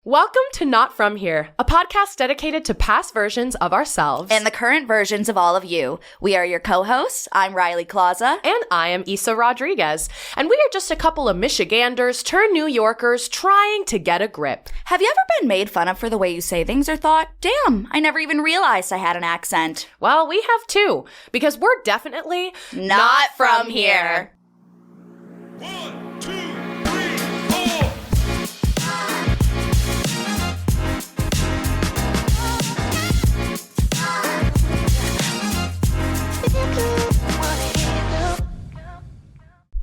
Welcome to Not From Here, a podcast dedicated to past versions of ourselves. And the current versions of all of you. We are your co-hosts. I'm Riley Klauza. And I am Isa Rodriguez. And we are just a couple of Michiganders turned New Yorkers trying to get a grip. Have you ever been made fun of for the way you say things or thought, damn, I never even realized I had an accent? Well, we have too, because we're definitely not from here. 1, 2, 3, 4.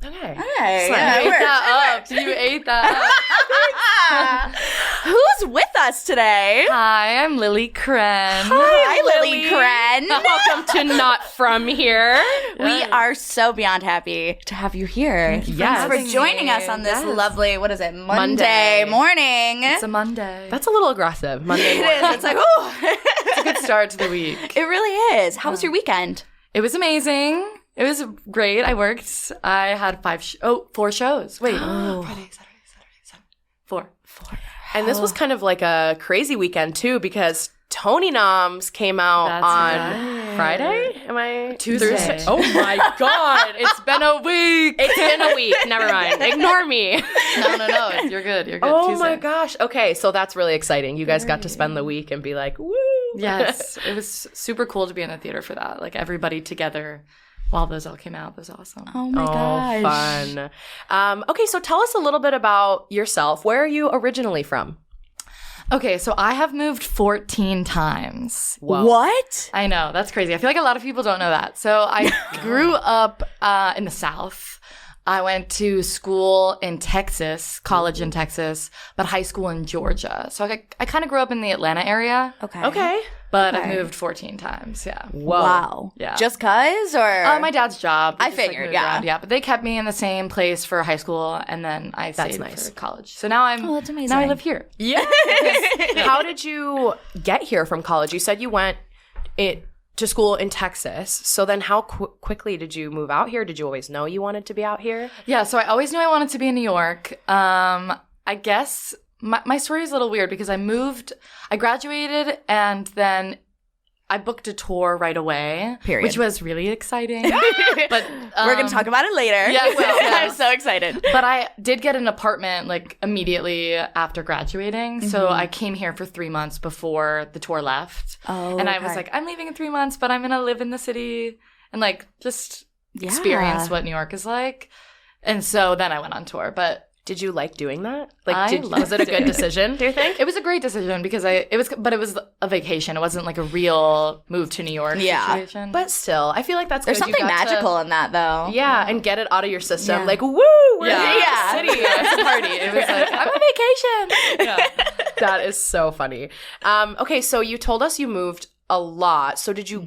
Okay. Hey, You ate that up. You ate that up. Who's with us today? Hi, I'm Lily Kren. Hi, Lily Kren. Welcome to Not From Here. We are so beyond happy to have you here. Yes. Thanks for joining us on this lovely, what is it, Monday morning. It's a Monday. That's a little aggressive. Monday It morning. is. It's like, ooh. It's a good start to the week. It really is. How was your weekend? It was amazing. It was great. I worked. I had 4 shows. Wait. Friday, Saturday. 4. And this was kind of like a crazy weekend, too, because Tony Noms came out That's on right. Friday? Am I? Tuesday. Thursday? Oh, my God. It's been a week. It's been a week. Never mind. Ignore me. No. You're good. You're good. Oh, Tuesday. my gosh. Okay, so that's really exciting. You guys got to spend the week and be like, woo. Yes. It was super cool to be in the theater for that. Like everybody together while those all came out. It was awesome. Oh, my gosh. Fun. Okay, so tell us a little bit about yourself. Where are you originally from? Okay, so I have moved 14 times. Whoa. What? I know, that's crazy. I feel like a lot of people don't know that. So I grew up in the South. I went to school in Texas, college in Texas, but high school in Georgia. So I kind of grew up in the Atlanta area, Okay. but Okay. I moved 14 times, yeah. Whoa. Wow. Yeah. Just 'cause or? My dad's job. I Just, like, figured, moved yeah. around. Yeah, but they kept me in the same place for high school, and then I stayed nice. for college. So now Oh, that's amazing. Now I live here. Yeah. How did you get here from college? You said you went to school in Texas. So then how quickly did you move out here? Did you always know you wanted to be out here? Yeah, so I always knew I wanted to be in New York. I guess my story is a little weird because I graduated and then I booked a tour right away. Period. Which was really exciting. But We're going to talk about it later. Yes, yes. I'm so excited. But I did get an apartment like immediately after graduating. So I came here for 3 months before the tour left. Oh, And I was okay. like, I'm leaving in 3 months, but I'm going to live in the city and like just Yeah. experience what New York is like. And so then I went on tour. But Did you like doing that? I Was it a good decision, do you think? it was a great decision because it was a vacation. It wasn't like a real move to New York situation. But still, I feel like that's There's good. You something got to- magical in that, though. Yeah, and get it out of your system. Yeah. Like, woo! We're yeah, in Yeah. the city. It's a party. It was like, I'm on vacation. Yeah. That is so funny. Okay, so you told us you moved a lot. So did you?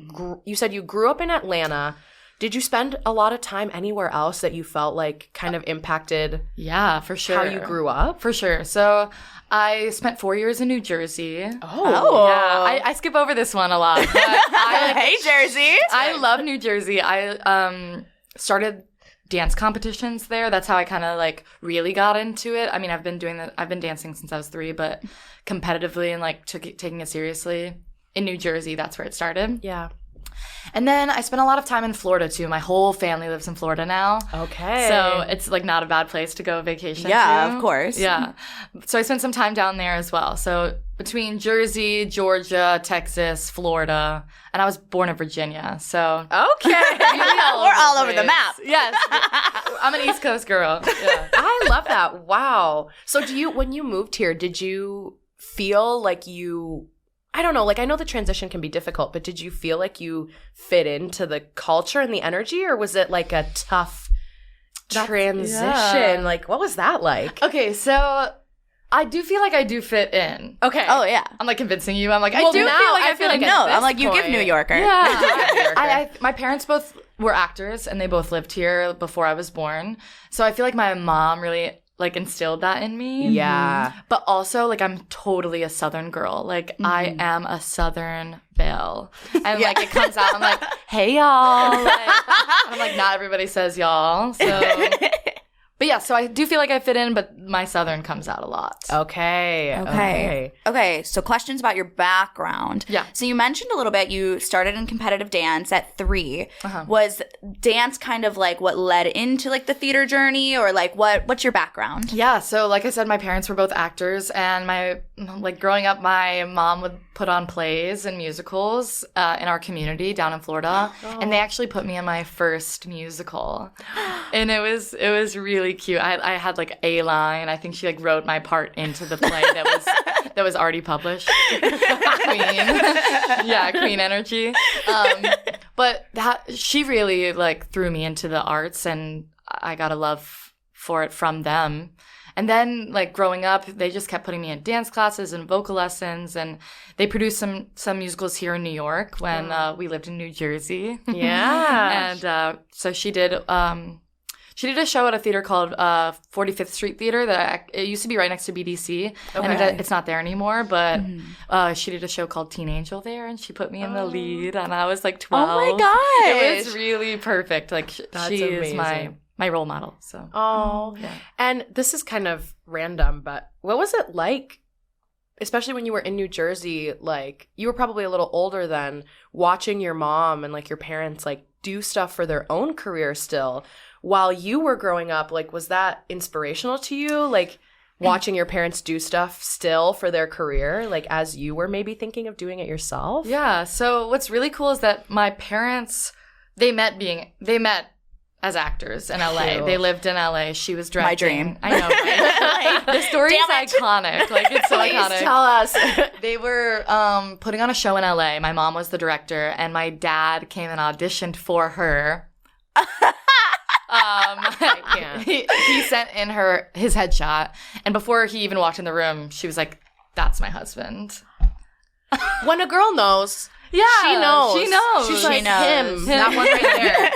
You said you grew up in Atlanta. Did you spend a lot of time anywhere else that you felt like kind of impacted Yeah, for sure. how you grew up? For sure. So I spent 4 years in New Jersey. Oh. Yeah, I skip over this one a lot. But Hey, Jersey. I love New Jersey. I started dance competitions there. That's how I kind of like really got into it. I mean, I've been dancing since I was 3, but competitively and like taking it seriously in New Jersey, that's where it started. Yeah. And then I spent a lot of time in Florida too. My whole family lives in Florida now. Okay. So it's like not a bad place to go vacation Yeah, to. of course. Yeah. So I spent some time down there as well. So between Jersey, Georgia, Texas, Florida, and I was born in Virginia. So Okay. We're all over the map. Yes. I'm an East Coast girl. Yeah. I love that. Wow. So when you moved here, did you feel like you, I don't know, like I know the transition can be difficult, but did you feel like you fit into the culture and the energy, or was it like a tough transition? yeah. Like, what was that like? Okay, so I do feel like I do fit in. Okay. Oh, yeah. I'm like convincing you. I'm like, Well, I do now feel like I I feel fit like in. at No, this I'm like, you give point- New Yorker. Yeah. My parents both were actors and they both lived here before I was born. So I feel like my mom really like instilled that in me. Yeah. But also like I'm totally a Southern girl. Like I am a Southern belle. And like it comes out, I'm like, hey y'all. Like, and I'm like, not everybody says y'all. So But yeah, so I do feel like I fit in, but my Southern comes out a lot. Okay, so questions about your background. Yeah. So you mentioned a little bit you started in competitive dance at 3. Was dance kind of like what led into like the theater journey, or like what's your background? Yeah, so like I said, my parents were both actors, and growing up, my mom would put on plays and musicals in our community down in Florida, and they actually put me in my first musical, and it was really cute. I had like a line. I think she like wrote my part into the play that was already published. Queen energy. But she really like threw me into the arts, and I got a love for it from them. And then, like, growing up, they just kept putting me in dance classes and vocal lessons, and they produced some musicals here in New York when we lived in New Jersey. Yeah. And so she did a show at a theater called 45th Street Theater it used to be right next to BDC, and it's not there anymore, but she did a show called Teen Angel there, and she put me in the lead, and I was like 12. Oh my gosh. It was really perfect. Like, she is my role model. So. Oh, yeah. And this is kind of random, but what was it like, especially when you were in New Jersey? Like, you were probably a little older then, watching your mom and like your parents like do stuff for their own career still while you were growing up. Like, was that inspirational to you? Like, watching your parents do stuff still for their career, like as you were maybe thinking of doing it yourself? Yeah. So what's really cool is that my parents, they met as actors in LA. Cute. They lived in LA. She was directing. My dream. I know, right? The story is iconic. Like, it's so iconic. Tell us. They were putting on a show in LA. My mom was the director, and my dad came and auditioned for her. I can't. He sent in his headshot, and before he even walked in the room, she was like, "That's my husband." When a girl knows, yeah, she knows. She knows. She's like, him. That one right there.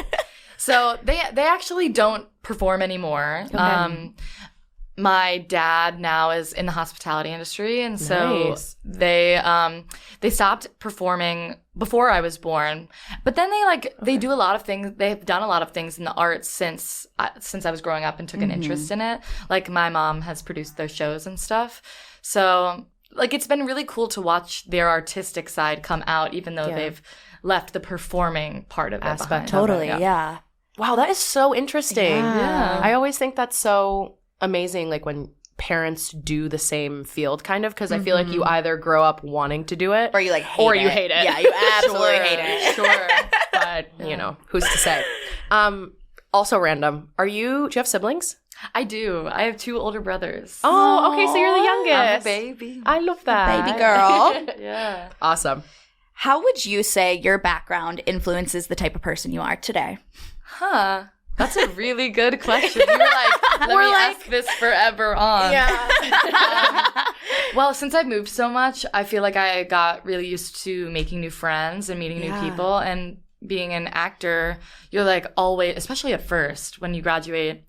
So they actually don't perform anymore. Okay. My dad now is in the hospitality industry, and so Nice. they stopped performing before I was born. But then they do a lot of things. They've done a lot of things in the arts since I was growing up and took an interest in it. Like, my mom has produced those shows and stuff. So like, it's been really cool to watch their artistic side come out, even though they've left the performing part of it behind. Totally, yeah. Wow, that is so interesting. Yeah. I always think that's so amazing, like when parents do the same field, kind of, because I feel like you either grow up wanting to do it, Or you like hate or it. you hate it. Yeah, you absolutely Sure, hate it. Sure. But, you know, who's to say? Also random. Do you have siblings? I do. I have 2 older brothers. Oh, okay, so you're the youngest. I'm a baby. I love that. Baby girl. Yeah. Awesome. How would you say your background influences the type of person you are today? Huh. That's a really good question. You were like, let me ask this forever on. Yeah. Well, since I've moved so much, I feel like I got really used to making new friends and meeting new people. And being an actor, you're like always, especially at first when you graduate,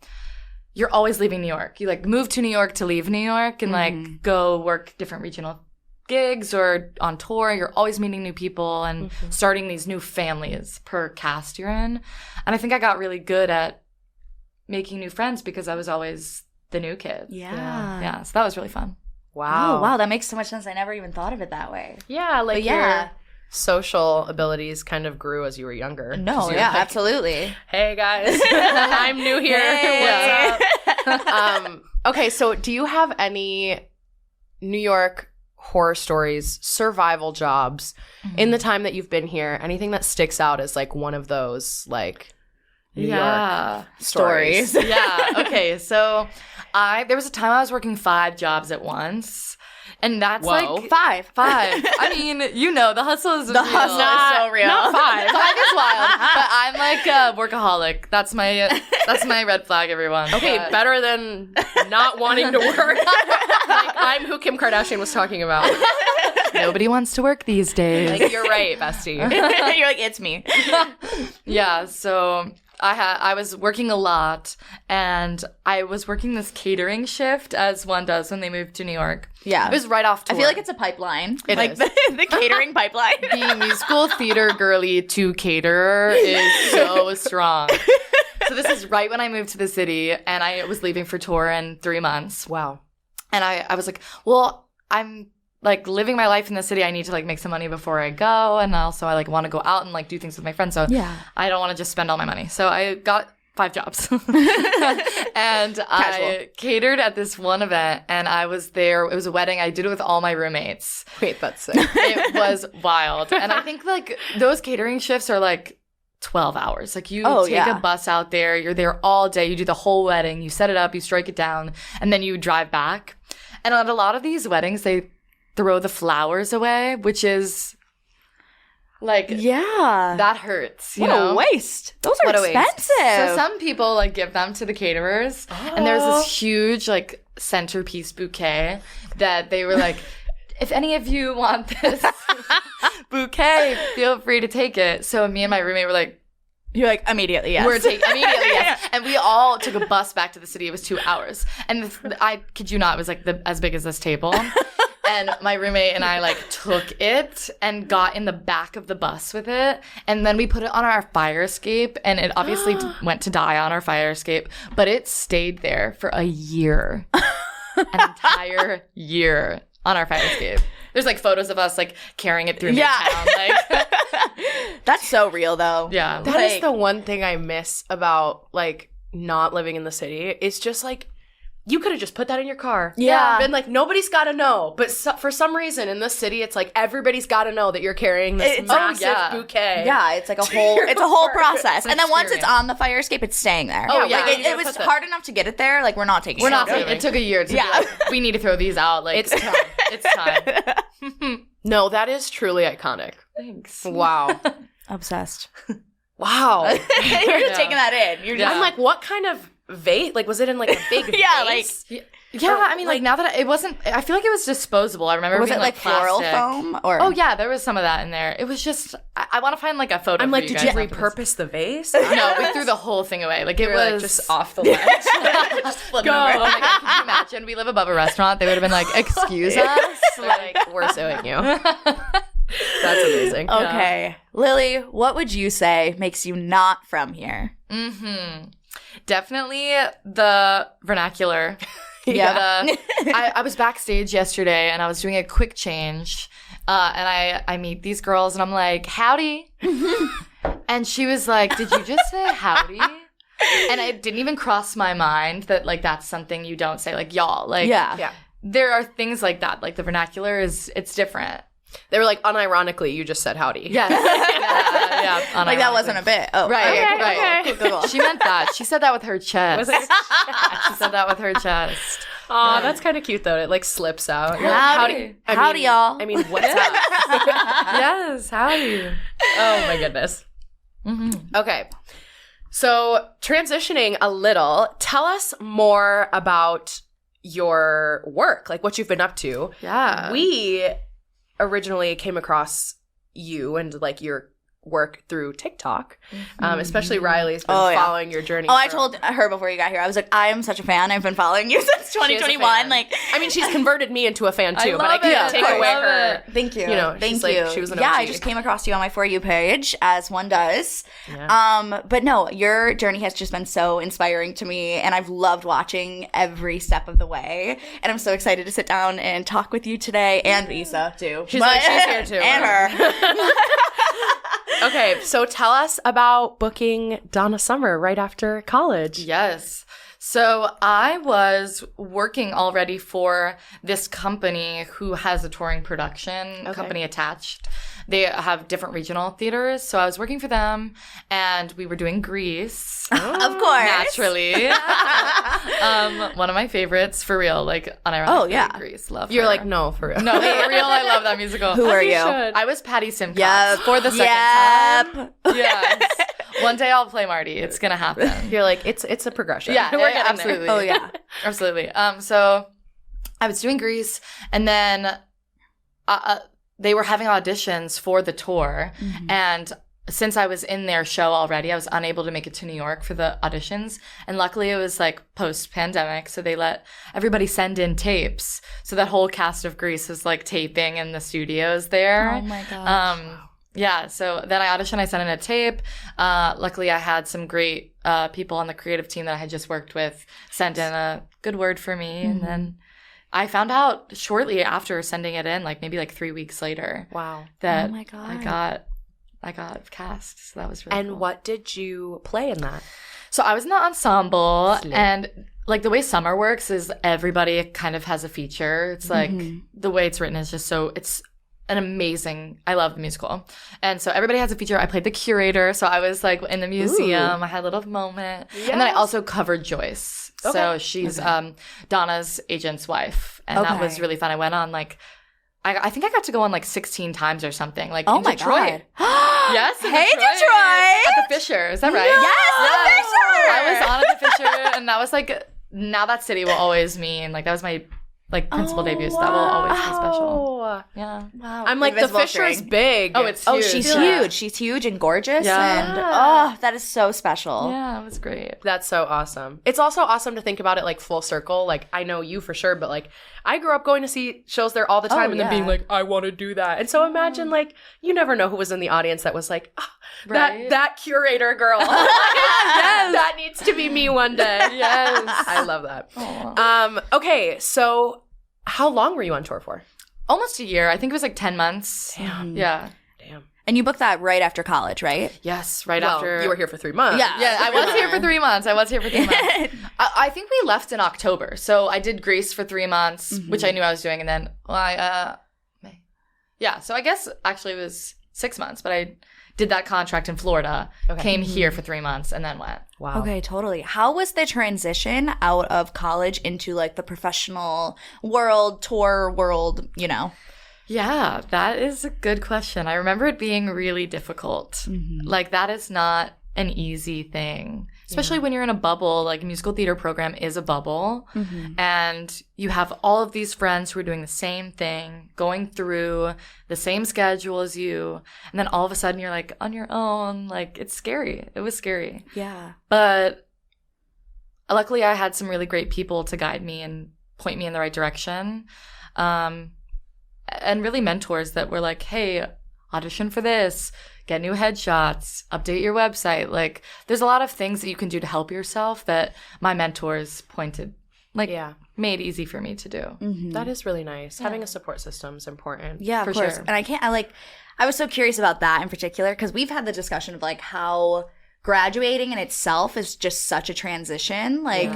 you're always leaving New York. You like move to New York to leave New York and like go work different regional gigs or on tour. You're always meeting new people and starting these new families per cast you're in. And I think I got really good at making new friends because I was always the new kid. Yeah. So that was really fun. Wow. Oh, wow, that makes so much sense. I never even thought of it that way. Yeah, like But yeah. your social abilities kind of grew as you were younger. No, 'Cause you're yeah, like, absolutely. Hey guys, I'm new here. Hey. What's up? Okay, so do you have any New York horror stories, survival jobs in the time that you've been here? Anything that sticks out as like one of those like New York stories? Yeah. Okay. So there was a time I was working 5 jobs at once. And that's Whoa. like 5. I mean, you know, the hustle is The hustle is so real. Not 5. 5 is wild. But I'm like a workaholic. That's my red flag, everyone. Okay, But- better than not wanting to work. Like, I'm who Kim Kardashian was talking about. Nobody wants to work these days. Like, you're right, bestie. You're like, it's me. Yeah, so I was working a lot, and I was working this catering shift, as one does when they move to New York. Yeah. It was right off tour. I feel like it's a pipeline. It like is. The catering pipeline. the musical theater girly to caterer is so strong. So So this is right when I moved to the city, and I was leaving for tour in 3 months. Wow. And I was like, well, I'm like living my life in the city. I need to like make some money before I go. And also I like want to go out and like do things with my friends. So I don't want to just spend all my money. So I got 5 jobs. And I catered at this one event, and I was there. It was a wedding. I did it with all my roommates. Wait, that's sick. It was wild. And I think like those catering shifts are like 12 hours. Like you take a bus out there, you're there all day, you do the whole wedding, you set it up, you strike it down, and then you drive back. And at a lot of these weddings, they throw the flowers away, which is like, that hurts. You know? A waste. Those are expensive. So some people like give them to the caterers, and there's this huge like centerpiece bouquet that they were like, if any of you want this bouquet, feel free to take it. So me and my roommate were like, you're like, immediately, yes. We're taking immediately, yes. And we all took a bus back to the city. It was 2 hours. And I kid you not, it was like as big as this table. And my roommate and I like took it and got in the back of the bus with it. And then we put it on our fire escape. And it obviously went to die on our fire escape. But it stayed there for a year. An entire year on our fire escape. There's like photos of us like carrying it through Midtown. Like. That's so real though. Yeah. That is the one thing I miss about like not living in the city. It's just like, you could have just put that in your car. Yeah. Been like, nobody's got to know. But for some reason in this city, it's like everybody's got to know that you're carrying this massive bouquet. Yeah, it's like a whole process. And then once it's on the fire escape, it's staying there. Oh, yeah. Like, it was hard enough to get it there. Like, we're not taking it. It took a year to be like, we need to throw these out. Like, it's time. It's time. No, that is truly iconic. Thanks. Wow. Obsessed. Wow. You're just taking that in. I'm like, what kind of vase? Like, was it in like a big vase? Yeah, I mean, like now that it wasn't, I feel like it was disposable. I remember was being it like floral foam? Or oh yeah, there was some of that in there. It was just, I want to find like a photo. I'm like, did you repurpose the vase? No, we threw the whole thing away. Like it was like, just off the ledge. just flipping Go. over. Like, could you imagine? We live above a restaurant. They would have been like, excuse us. Like, we're suing you. That's amazing. Okay. Lily, what would you say makes you not from here? Definitely the vernacular. I was backstage yesterday and I was doing a quick change and I meet these girls and I'm like, howdy. And she was like, did you just say howdy? And it didn't even cross my mind that like that's something you don't say, like y'all. Like there are things like that. Like the vernacular it's different. They were like, unironically, you just said howdy. Yes. Yeah. Like that wasn't a bit. Oh, right. Okay, right. Okay. Cool. She meant that. She said that with her chest. She said that with her chest. Aw, that's kind of cute though. It like slips out. Howdy, y'all. I mean, what's up? Yes, howdy. Oh my goodness. Okay. So transitioning a little, tell us more about your work, like what you've been up to. Yeah. We originally came across you and like your work through TikTok, especially Riley's been following your journey. Oh, I told her before you got here, I was like, I am such a fan. I've been following you since 2021. Like, I mean, she's converted me into a fan too, but I love can't it. take I away love her. it. Thank you. You know, Thank she's you. Like, she was an yeah, OG. I just came across you on my For You page, as one does. Yeah. But no, your journey has just been so inspiring to me, and I've loved watching every step of the way. And I'm so excited to sit down and talk with you today, and Isa too. She's here too. And her. Okay, so tell us about booking Donna Summer right after college. Yes. So I was working already for this company who has a touring production company attached. They have different regional theaters. So I was working for them and we were doing Grease. Of course. Naturally. One of my favorites, for real, like unironically. Oh, yeah. Grease. Love You're her. like, no, for real. No, for real, I love that musical. Who are you? I was Patty Simcox Yep. for the second time. Yes. One day I'll play Marty. It's going to happen. You're like, it's a progression. Yeah, we're getting absolutely. there. Oh, yeah. Absolutely. So I was doing Grease, and then they were having auditions for the tour, and since I was in their show already, I was unable to make it to New York for the auditions, and luckily it was like post-pandemic, so they let everybody send in tapes, so that whole cast of Grease was like taping in the studios there. Oh my gosh. Yeah, so then I auditioned, I sent in a tape. Luckily I had some great people on the creative team that I had just worked with sent in a good word for me. And then I found out shortly after sending it in, like maybe like 3 weeks later. Wow. That Oh my God. I got cast. So that was really And cool. what did you play in that? So I was in the ensemble, Slay. and like the way summer works is everybody kind of has a feature. It's like the way it's written is just so it's an amazing. I love the musical, and so everybody has a feature. I played the curator, so I was like in the museum. Ooh. I had a little moment, and then I also covered Joyce. Okay. So she's Donna's agent's wife, and that was really fun. I went on like. I think I got to go on like 16 times or something. Like in Detroit. God. Yes. in Hey, Detroit! At the Fisher. Is that right? Yes, the Fisher! I was on at the Fisher, and that was like, now that city will always mean, like, that was my, like, principal debut, so that will always be special. Oh. Yeah. Wow. I'm like, the Invisible Fisher's string. big. Oh, it's Oh, huge. she's Yeah. huge. She's huge and gorgeous. Yeah. And oh, that is so special. Yeah, it was great. That's so awesome. It's also awesome to think about it like full circle. Like, I know you for sure, but like, I grew up going to see shows there all the time and then being like, I want to do that. And so imagine like, you never know who was in the audience that was like, oh, Right. that curator girl. That needs to be me one day. Yes. I love that. Okay, so how long were you on tour for? Almost a year. I think it was like 10 months. Damn. Yeah. Damn. And you booked that right after college, right? Yes, right Well, after. you were here for 3 months. Yeah. I was here for 3 months. I think we left in October. So I did Greece for 3 months, which I knew I was doing. And then, May. Yeah. So I guess actually it was 6 months, but I did that contract in Florida, came here for 3 months, and then went. Wow. Okay, totally. How was the transition out of college into like the professional world, tour world, you know? Yeah, that is a good question. I remember it being really difficult. Like, that is not an easy thing, especially when you're in a bubble. Like, a musical theater program is a bubble, and you have all of these friends who are doing the same thing, going through the same schedule as you, and then all of a sudden you're like on your own. Like, it's scary. It was scary. Yeah. But luckily I had some really great people to guide me and point me in the right direction. And really mentors that were like, hey, audition for this, get new headshots, update your website. Like, there's a lot of things that you can do to help yourself that my mentors pointed, like, made easy for me to do. That is really nice. Having a support system is important. Yeah, of For course. sure. And I was so curious about that in particular because we've had the discussion of like how graduating in itself is just such a transition, like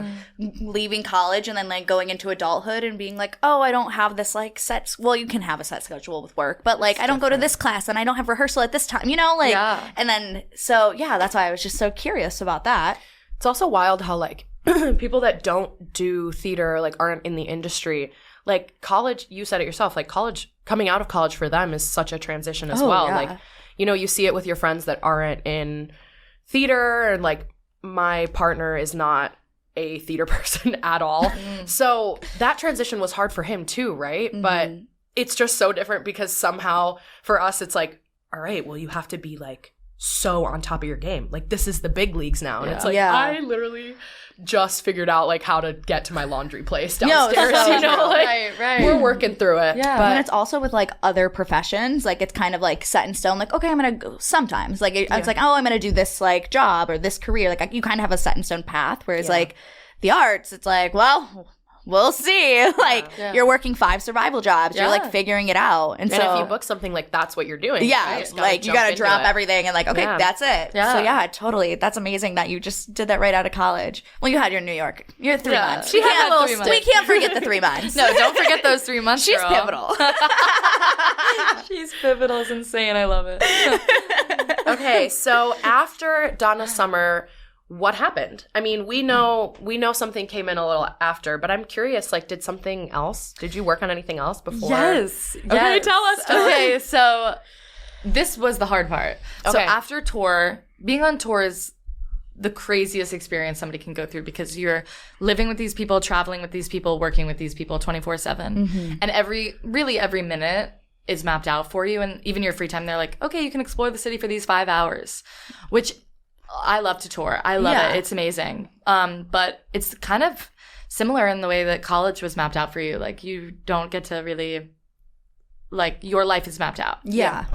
leaving college and then like going into adulthood and being like, oh, I don't have this like you can have a set schedule with work, but like I don't go to this class and I don't have rehearsal at this time, you know, like, and then, so yeah, that's why I was just so curious about that. It's also wild how like people that don't do theater, like aren't in the industry, like college, you said it yourself, like college, coming out of college for them is such a transition as well. Yeah. Like, you know, you see it with your friends that aren't in theater, and like my partner is not a theater person at all. So that transition was hard for him too, right? But it's just so different because somehow for us it's like, all right, well, you have to be like so on top of your game. Like, this is the big leagues now. And it's like, I literally just figured out like how to get to my laundry place downstairs. You know, like, right. we're working through it. Yeah. And it's also with like other professions, like it's kind of like set in stone, like, okay, I'm gonna go sometimes, like it's like, oh, I'm gonna do this like job or this career, like you kind of have a set in stone path, whereas like the arts, it's like, well, we'll see. Like, you're working 5 survival jobs. You're like figuring it out. And so if you book something, like that's what you're doing. yeah, like you gotta drop everything and like, okay, that's it. Yeah. So yeah, totally. That's amazing that you just did that right out of college. Well, you had your New York. You're 3 months. She had a little stint. We can't forget the 3 months. No, don't forget those 3 months. She's girl. pivotal. She's pivotal. It's insane. I love it. Okay, so after Donna Summer, what happened? I mean, we know something came in a little after, but I'm curious, like, did you work on anything else before? Yes. Okay, tell us. Okay, so this was the hard part. So Okay. after tour, being on tour is the craziest experience somebody can go through because you're living with these people, traveling with these people, working with these people 24/7. And every minute is mapped out for you. And even your free time, they're like, okay, you can explore the city for these 5 hours, which I love to tour. I love it. It's amazing. But it's kind of similar in the way that college was mapped out for you. Like, you don't get to really, like, your life is mapped out. Yeah.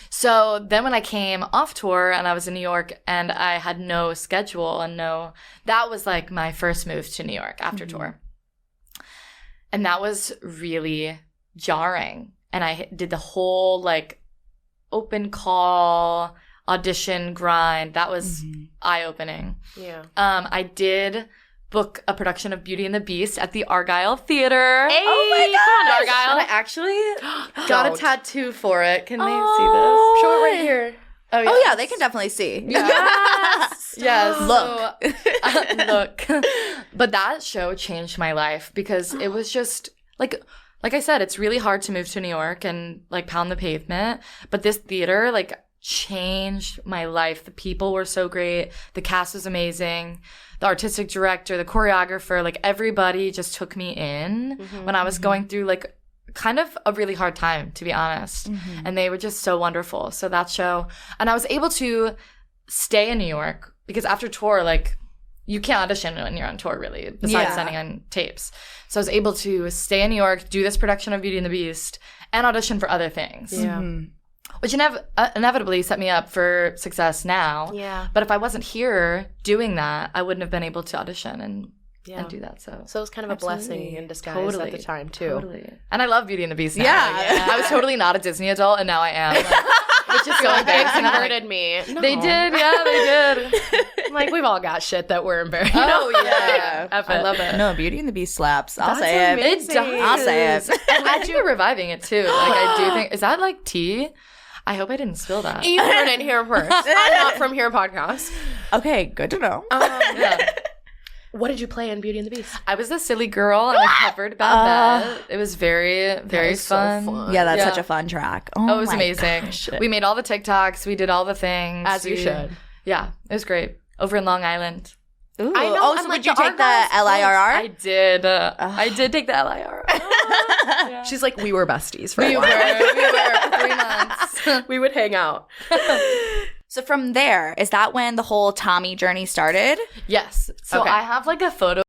So then when I came off tour and I was in New York and I had no schedule and that was like my first move to New York after tour. And that was really jarring. And I did the whole like open call audition grind. That was eye-opening. Yeah. I did book a production of Beauty and the Beast at the Argyle Theater. Hey, Oh my gosh. Argyle. And I actually got a Don't. tattoo for it. Can they see Show it right here. this? Oh, Oh yeah, they can definitely see. Yes. Yes. Look. So, look. But that show changed my life because it was just like I said, it's really hard to move to New York and like pound the pavement. But this theater like changed my life. The people were so great. The cast was amazing. The artistic director, the choreographer, like everybody just took me in when I was going through like kind of a really hard time, to be honest. And they were just so wonderful. So that show, and I was able to stay in New York because after tour, like you can't audition when you're on tour really, besides sending on tapes. So I was able to stay in New York, do this production of Beauty and the Beast, and audition for other things. Yeah. Which inevitably set me up for success now. Yeah. But if I wasn't here doing that, I wouldn't have been able to audition and do that. So So it was kind of a blessing in disguise at the time, too. Totally. And I love Beauty and the Beast now. Yeah. I was totally not a Disney adult, and now I am. Which is so They embarrassing. converted me. They did, yeah, they did. I'm like, we've all got shit that we're embarrassed. Oh, yeah. F I it. love it. No, Beauty and the Beast slaps. I'll That's say it. amazing. I'll say it. And I think you're reviving it, too. Like, I do think, is that like tea? I hope I didn't spill that. You heard it here first. I'm not from here podcast. Okay, good to know. Yeah. What did you play in Beauty and the Beast? I was the silly girl, and I covered Bad. It was very, very is so fun. fun. Yeah, that's Yeah. such a fun track. Oh, it was my amazing. gosh. We made all the TikToks. We did all the things. As you We- should. Yeah, it was great. Over in Long Island. Ooh. I know, Oh, I'm so like, did you the take the Argyle's LIRR? I did. I did take the LIR. Yeah. She's like, we were besties for a We were while. for 3 months. We would hang out. So from there, is that when the whole Tommy journey started? Yes. So Okay. I have like a photo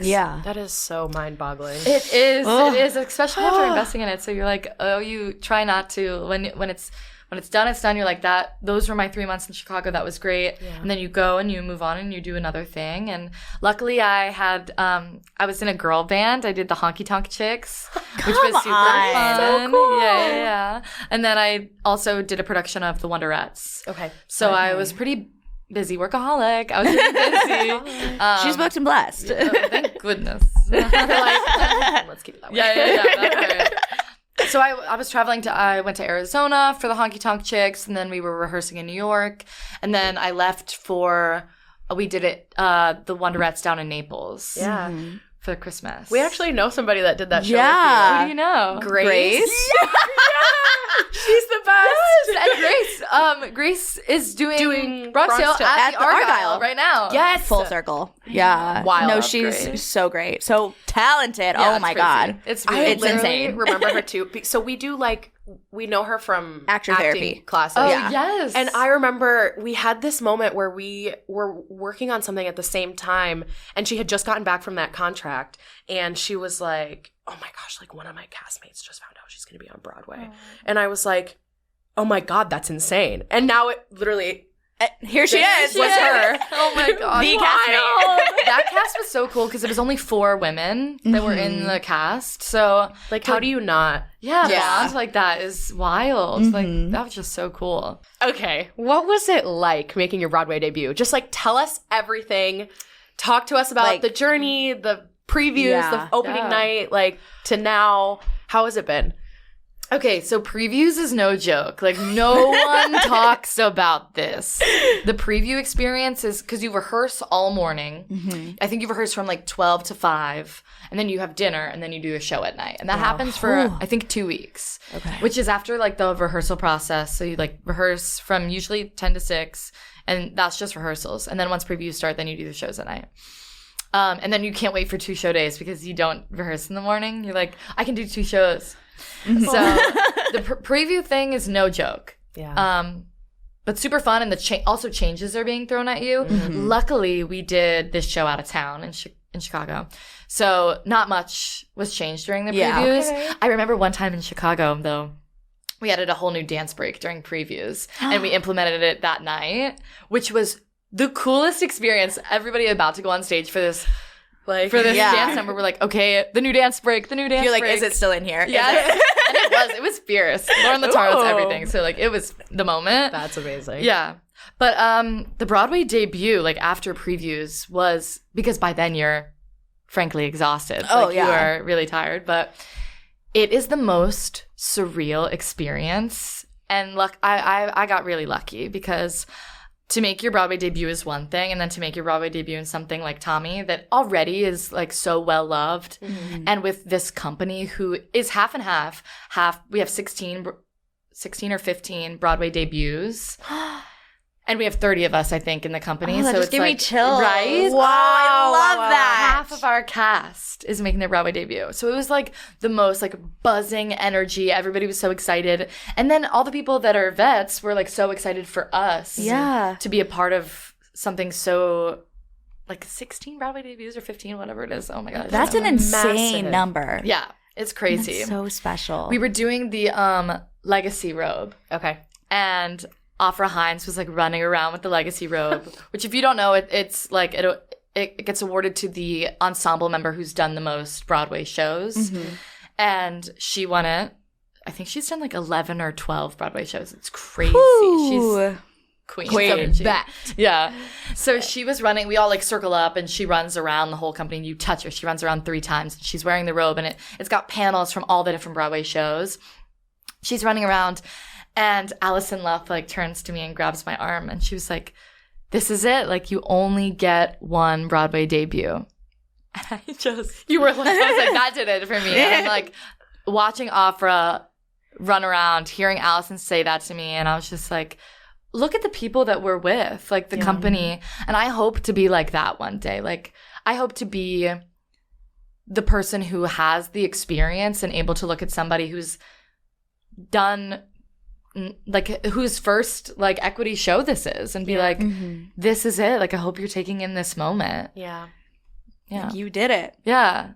Yeah. That is so mind-boggling. It is, especially after investing in it. So you're like, oh, you try not to. When it's done, it's done. You're like, those were my 3 months in Chicago. That was great. Yeah. And then you go and you move on and you do another thing. And luckily I was in a girl band. I did the Honky Tonk Chicks, which was super fun. So cool. Yeah. And then I also did a production of The Wonderettes. Okay. So I was pretty busy workaholic. I was pretty busy. She's booked and blessed. Thank goodness. Let's keep it that way. Yeah. That's great. So I was traveling I went to Arizona for the Honky Tonk Chicks, and then we were rehearsing in New York, and then I left we did it, the Wonderettes down in Naples. Yeah. For Christmas. We actually know somebody that did that show Yeah. Who do you know? Grace? She's the best. Yes, and Grace is doing Broadstale at the Argyle Argyle right now. Yes. Full circle. Yeah. Wild. No, she's so great. So talented. Yeah, oh it's my crazy. God. It's It's really insane. remember her too. So we do we know her from Actor acting therapy. classes. Oh, Yeah. yes. And I remember we had this moment where we were working on something at the same time, and she had just gotten back from that contract, and she was like, oh my gosh, like one of my castmates just found out she's going to be on Broadway. And I was like, oh my God, that's insane. And now it literally Here she is. was her. Oh my God. The castmate. That cast was so cool because it was only 4 women that were in the cast. So, Like, how do you not? yeah, Yeah. bond like that is wild. Like, that was just so cool. Okay, what was it like making your Broadway debut? Just like tell us everything. Talk to us about Like- the journey, the previews, Yeah. the opening Yeah. night, like to now. How has it been? Okay, so previews is no joke. Like, no one talks about this. The preview experience is because you rehearse all morning. I think you rehearse from like 12 to 5, and then you have dinner, and then you do a show at night. And that happens for, I think, 2 weeks, which is after like the rehearsal process. So you like rehearse from usually 10 to 6, and that's just rehearsals. And then once previews start, then you do the shows at night. And then you can't wait for 2 show days because you don't rehearse in the morning. You're like, I can do 2 shows. So the preview thing is no joke. Yeah. But super fun, and also changes are being thrown at you. Luckily, we did this show out of town in Chicago, so not much was changed during the previews. Okay. I remember one time in Chicago, though, we added a whole new dance break during previews, and we implemented it that night, which was the coolest experience. Everybody about to go on stage for this. Like For this Yeah. dance number, we're like, okay, the new dance break. You're like, break. is it still in here? Yeah, Is it? and it was fierce. Lauren Lataro's Ooh. everything. So like, it was the moment. That's amazing. Yeah, but the Broadway debut, like after previews, was because by then you're frankly exhausted. Oh, like, yeah. you are really tired. But it is the most surreal experience, and I got really lucky because to make your Broadway debut is one thing, and then to make your Broadway debut in something like Tommy that already is like so well loved, and with this company who is half and half. We have 16 or 15 Broadway debuts, and we have 30 of us, I think, in the company. Oh, that so just it's gave me like, chills. right? Wow, I love that. Half of our cast is making their Broadway debut. So it was like the most like buzzing energy. Everybody was so excited. And then all the people that are vets were like so excited for us to be a part of something so like 16 Broadway debuts or 15, whatever it is. Oh my God. That's an insane Massive. number. Yeah, it's crazy. That's so special. We were doing the legacy robe, Okay. and Afra Hines was like running around with the legacy robe, which if you don't know, it's like it gets awarded to the ensemble member who's done the most Broadway shows, and she won it. I think she's done like 11 or 12 Broadway shows. It's crazy. She's queen. She's so yeah. So she was running. We all like circle up, and she runs around the whole company. You touch her, she runs around 3 times. She's wearing the robe, and it's got panels from all the different Broadway shows. She's running around. And Allison Luff like turns to me and grabs my arm, and she was like, "This is it. Like, you only get one Broadway debut." And you were like, I was like, that did it for me. And I'm like watching Afra run around, hearing Allison say that to me, and I was just like, look at the people that we're with, like the company. And I hope to be like that one day. Like, I hope to be the person who has the experience and able to look at somebody who's done like whose first like equity show this is and be like, this is it. Like, I hope you're taking in this moment. Yeah. Yeah. You did it. Yeah.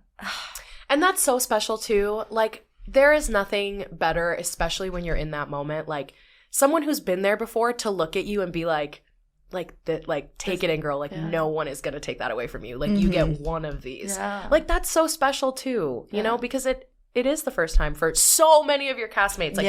And that's so special too. Like, there is nothing better, especially when you're in that moment. Like, someone who's been there before to look at you and be like, take it in, girl. Like, no one is going to take that away from you. Like, you get one of these. Yeah. Like, that's so special too, you know, because it is the first time for so many of your castmates. Like,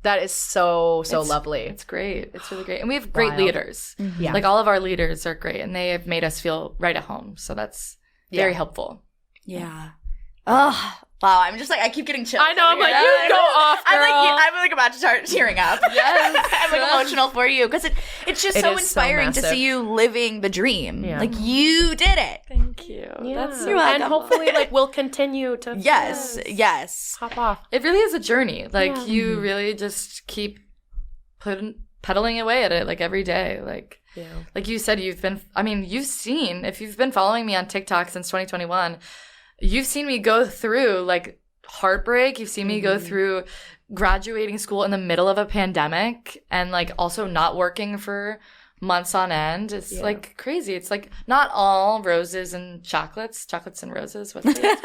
that is so lovely. It's great. It's really great. And we have great Wild. leaders. Yeah. Like, all of our leaders are great, and they have made us feel right at home. So that's very helpful. Yeah. Oh, wow. I'm just like, I keep getting chills. I know. I'm like, you go off, girl. I'm about to start tearing up. Yes. I'm like emotional for you because it's just so inspiring to see you living the dream. Yeah. Like, you did it. Thank you. Yeah. That's You're welcome. And hopefully, like, we'll continue to Yes. hop off. It really is a journey. Like, you really just keep pedaling away at it, like, every day. Like, like you said, you've seen, if you've been following me on TikTok since 2021, you've seen me go through, like, heartbreak. You've seen me go through graduating school in the middle of a pandemic and, like, also not working for months on end. It's like crazy. It's like not all roses and chocolates and roses. What's it?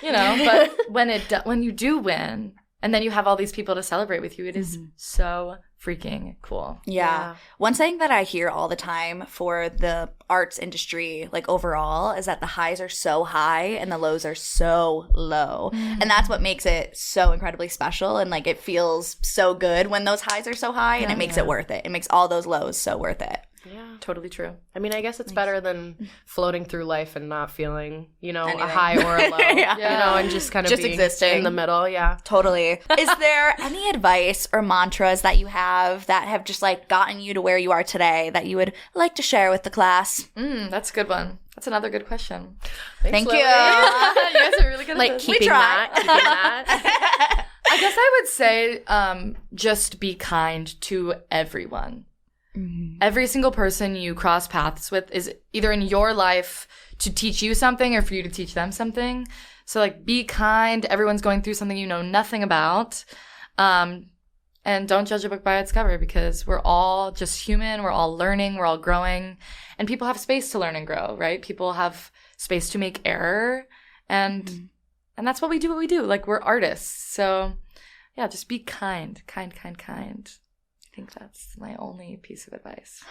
You know, but when you do win and then you have all these people to celebrate with you, it is so freaking cool. Yeah. One thing that I hear all the time for the arts industry, like, overall, is that the highs are so high and the lows are so low. And that's what makes it so incredibly special. And, like, it feels so good when those highs are so high, and it makes it worth it. It makes all those lows so worth it. Yeah. Totally true. I mean, I guess it's better than floating through life and not feeling, you know, Anything. a high or a low, you know, and just kind of Just being existing. in the middle. Yeah. Totally. Is there any advice or mantras that you have that have just, like, gotten you to where you are today that you would like to share with the class? That's a good one. That's another good question. Thank you. You guys are really good at Like, this. keeping that. I guess I would say just be kind to everyone. Every single person you cross paths with is either in your life to teach you something or for you to teach them something. So, like, be kind. Everyone's going through something you know nothing about. And don't judge a book by its cover, because we're all just human. We're all learning. We're all growing. And people have space to learn and grow, right? People have space to make error. And that's what we do. Like, we're artists. So, yeah, just be kind. Kind. I think that's my only piece of advice.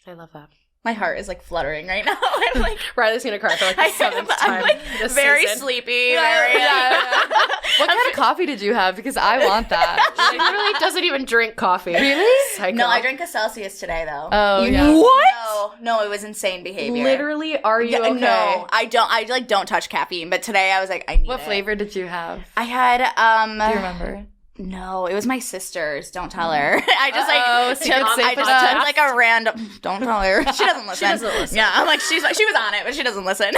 I love that. My heart is, like, fluttering right now. I'm like, Riley's going to cry for like the seventh time. I'm like this very season. sleepy. What kind of coffee did you have? Because I want that. She literally doesn't even drink coffee. Really? Psycho. No, I drank a Celsius today, though. Oh, yeah. What? No, it was insane behavior. Literally, are you okay? No, I don't. I, like, don't touch caffeine. But today I was like, I need What it. flavor did you have? I had Do you remember? No, it was my sister's. Don't tell her. I just secret I safe just podcast. took like a random. Don't tell her. She doesn't listen. She doesn't listen. Yeah, I'm like she was on it, but she doesn't listen.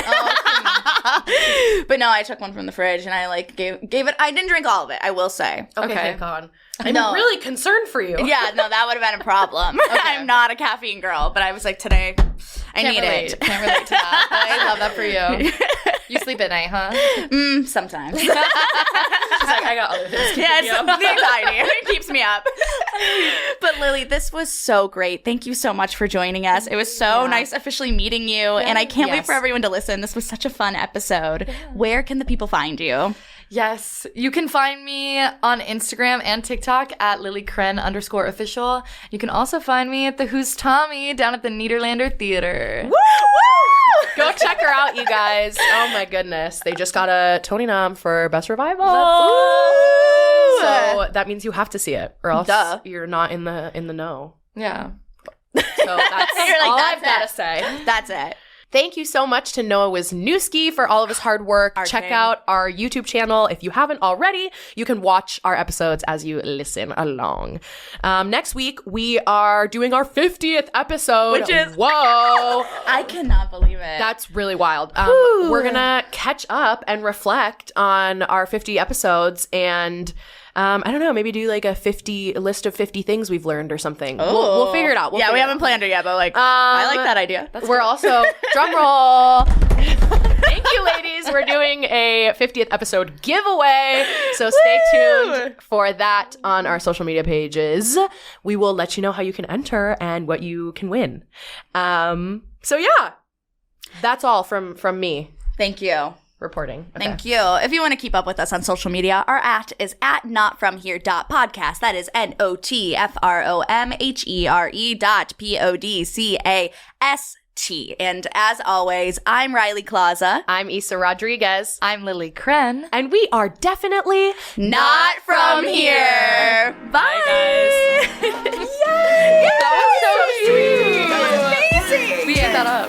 But no, I took one from the fridge and I like gave it. I didn't drink all of it. I will say. Okay, Okay. thank God. I'm No. really concerned for you. Yeah, no, that would have been a problem. I'm not a caffeine girl, but I was like today, I Can't need relate. it. Can't relate to that. I love that for you. You sleep at night, huh? Sometimes. She's like, I got other things. Yeah, it's the anxiety. It keeps me up. But Lily, this was so great. Thank you so much for joining us. It was so nice officially meeting you. And I can't wait for everyone to listen. This was such a fun episode. Where can the people find you? Yes. You can find me on Instagram and TikTok at Lily Kren _official. You can also find me at the Who's Tommy down at the Niederlander Theater. Woo! Go check her out, you guys. Oh my goodness. They just got a Tony nom for Best Revival. So that means you have to see it, or else you're not in the know. Yeah. So that's You're like, all that's I've got to it. say. That's it. Thank you so much to Noah Wisniewski for all of his hard work. Check king. out our YouTube channel. If you haven't already, you can watch our episodes as you listen along. Next week, we are doing our 50th episode. Which is- Whoa. I cannot believe it. That's really wild. We're going to catch up and reflect on our 50 episodes and I don't know, maybe do like a list of 50 things we've learned or something. We'll figure it out. we haven't planned it yet, but like, I like that idea. We're also, drum roll. Thank you, ladies. We're doing a 50th episode giveaway. So stay tuned for that on our social media pages. We will let you know how you can enter and what you can win. So yeah. That's all from me Thank you. reporting. Okay. Thank you. If you want to keep up with us on social media, our @ is @notfromhere.podcast. That is NOTFROMHERE.PODCAST. And as always, I'm Riley Klauza. I'm Isa Rodriguez. I'm Lily Kren. And we are definitely Not from here. Bye, guys. Yay! That was so sweet. That was amazing. We ate that up.